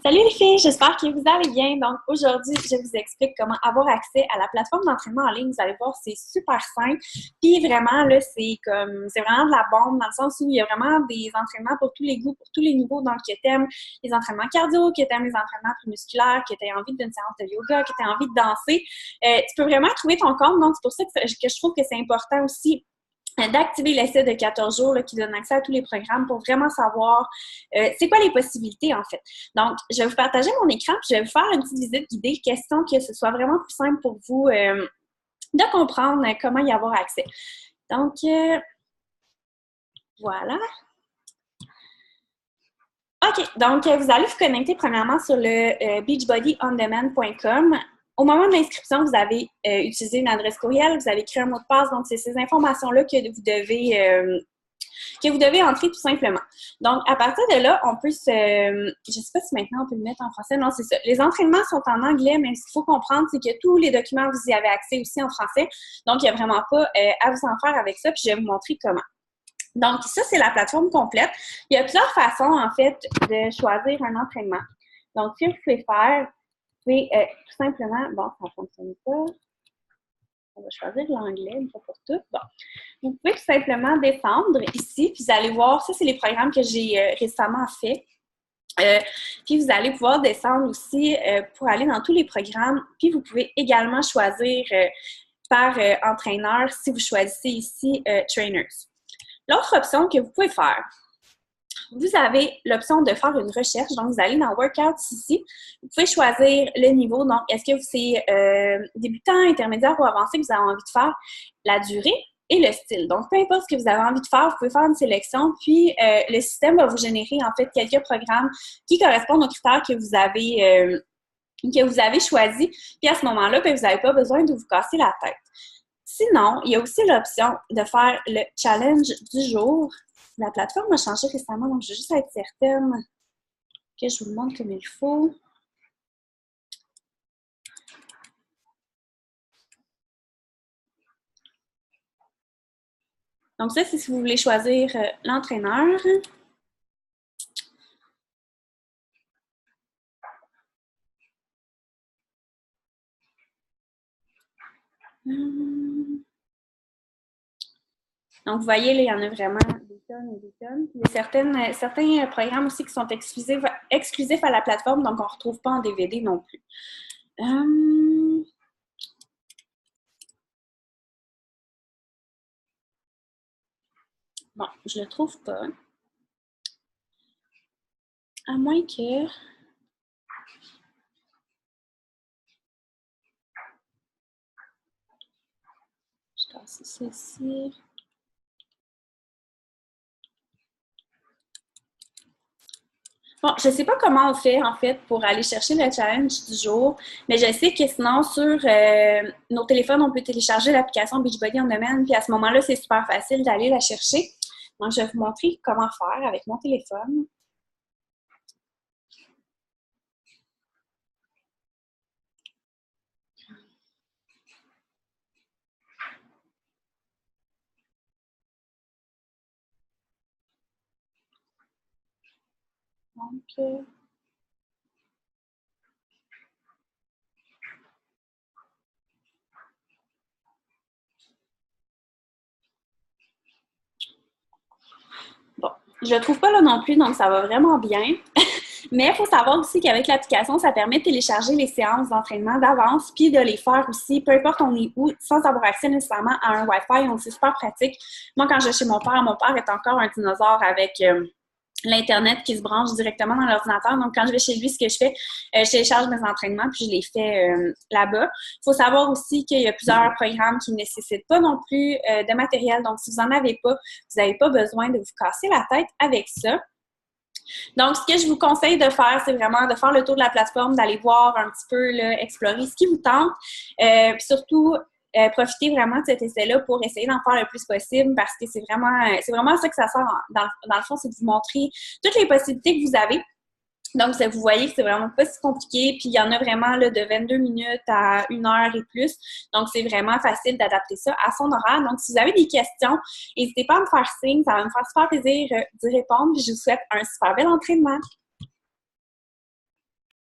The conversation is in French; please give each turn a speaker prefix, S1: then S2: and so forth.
S1: Salut les filles, j'espère que vous allez bien. Donc aujourd'hui, je vous explique comment avoir accès à la plateforme d'entraînement en ligne. Vous allez voir, c'est super simple. Puis vraiment, là, c'est vraiment de la bombe dans le sens où il y a vraiment des entraînements pour tous les goûts, pour tous les niveaux. Donc, que t'aimes les entraînements cardio, que t'aimes les entraînements plus musculaires, que t'aies envie d'une séance de yoga, que t'aies envie de danser. Tu peux vraiment trouver ton compte. Donc, c'est pour ça que je trouve que c'est important aussi d'activer l'essai de 14 jours là, qui donne accès à tous les programmes pour vraiment savoir c'est quoi les possibilités en fait. Donc, je vais vous partager mon écran puis je vais vous faire une petite visite guidée, question que ce soit vraiment plus simple pour vous de comprendre comment y avoir accès. Donc, voilà. OK, donc vous allez vous connecter premièrement sur le beachbodyondemand.com. Au moment de l'inscription, vous avez utilisé une adresse courriel, vous avez créé un mot de passe, donc c'est ces informations-là que vous devez entrer tout simplement. Donc, à partir de là, on peut je ne sais pas si maintenant on peut le mettre en français, non, c'est ça. Les entraînements sont en anglais, mais ce qu'il faut comprendre, c'est que tous les documents, vous y avez accès aussi en français, donc il n'y a vraiment pas à vous en faire avec ça, puis je vais vous montrer comment. Donc, ça, c'est la plateforme complète. Il y a plusieurs façons, en fait, de choisir un entraînement. Donc, ce que vous pouvez faire, c'est tout simplement, bon, ça ne fonctionne pas. On va choisir l'anglais une fois pour toutes. Bon. Vous pouvez tout simplement descendre ici, puis vous allez voir, ça, c'est les programmes que j'ai récemment faits. Puis vous allez pouvoir descendre aussi pour aller dans tous les programmes. Puis vous pouvez également choisir par entraîneur si vous choisissez ici Trainers. L'autre option que vous pouvez faire, vous avez l'option de faire une recherche. Donc, vous allez dans Workouts ici. Vous pouvez choisir le niveau. Donc, est-ce que c'est débutant, intermédiaire ou avancé que vous avez envie de faire, la durée et le style. Donc, peu importe ce que vous avez envie de faire, vous pouvez faire une sélection. Puis, le système va vous générer, en fait, quelques programmes qui correspondent aux critères que vous avez choisis. Puis, à ce moment-là, vous n'avez pas besoin de vous casser la tête. Sinon, il y a aussi l'option de faire le challenge du jour. La plateforme a changé récemment, donc je veux juste être certaine que je vous le montre comme il faut. Donc ça, c'est si vous voulez choisir l'entraîneur. Donc, vous voyez, là, il y en a vraiment des tonnes et des tonnes. Puis, il y a certains programmes aussi qui sont exclusifs à la plateforme, donc on ne retrouve pas en DVD non plus. Bon, je ne le trouve pas. À moins que... Je casse ceci. Bon, je ne sais pas comment on fait, en fait, pour aller chercher le challenge du jour, mais je sais que sinon, sur nos téléphones, on peut télécharger l'application Beachbody On Demand, puis à ce moment-là, c'est super facile d'aller la chercher. Donc, je vais vous montrer comment faire avec mon téléphone. Donc, bon, je ne le trouve pas là non plus, donc ça va vraiment bien. Mais il faut savoir aussi qu'avec l'application, ça permet de télécharger les séances d'entraînement d'avance puis de les faire aussi, peu importe on est où, sans avoir accès nécessairement à un Wi-Fi. Donc, c'est super pratique. Moi, quand je vais chez mon père est encore un dinosaure avec l'Internet qui se branche directement dans l'ordinateur. Donc, quand je vais chez lui, ce que je fais, je télécharge mes entraînements puis je les fais là-bas. Il faut savoir aussi qu'il y a plusieurs programmes qui ne nécessitent pas non plus de matériel. Donc, si vous n'en avez pas, vous n'avez pas besoin de vous casser la tête avec ça. Donc, ce que je vous conseille de faire, c'est vraiment de faire le tour de la plateforme, d'aller voir un petit peu, là, explorer ce qui vous tente. Puis surtout, profitez vraiment de cet essai-là pour essayer d'en faire le plus possible parce que c'est vraiment ça que ça sert dans le fond, c'est de vous montrer toutes les possibilités que vous avez. Donc, vous voyez que c'est vraiment pas si compliqué. Puis, il y en a vraiment là, de 22 minutes à 1 heure et plus. Donc, c'est vraiment facile d'adapter ça à son horaire. Donc, si vous avez des questions, n'hésitez pas à me faire signe. Ça va me faire super plaisir d'y répondre. Puis, je vous souhaite un super bel entraînement.